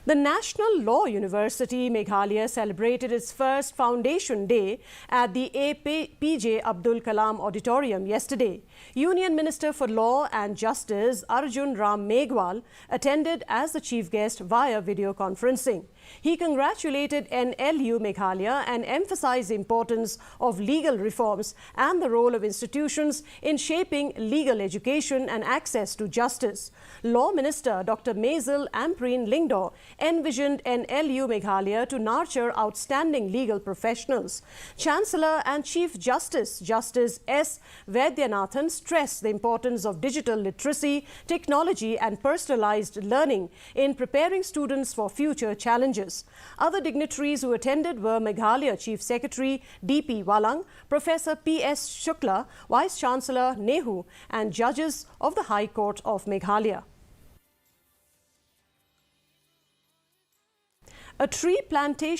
The National Law University Meghalaya celebrated its first Foundation Day at the APJ Abdul Kalam Auditorium yesterday. Union Minister for Law and Justice Arjun Ram Meghwal attended as the chief guest via video conferencing. He congratulated NLU Meghalaya and emphasized the importance of legal reforms and the role of institutions in shaping legal education and access to justice. Law Minister Dr. Maisel Ampreen Lingdo envisioned NLU Meghalaya to nurture outstanding legal professionals. Chancellor and Chief Justice, Justice S. Vaidyanathan, stressed the importance of digital literacy, technology and personalized learning in preparing students for future challenges. Other dignitaries who attended were Meghalaya Chief Secretary D.P. Walang, Professor P.S. Shukla, Vice Chancellor Nehu and judges of the High Court of Meghalaya. A tree plantation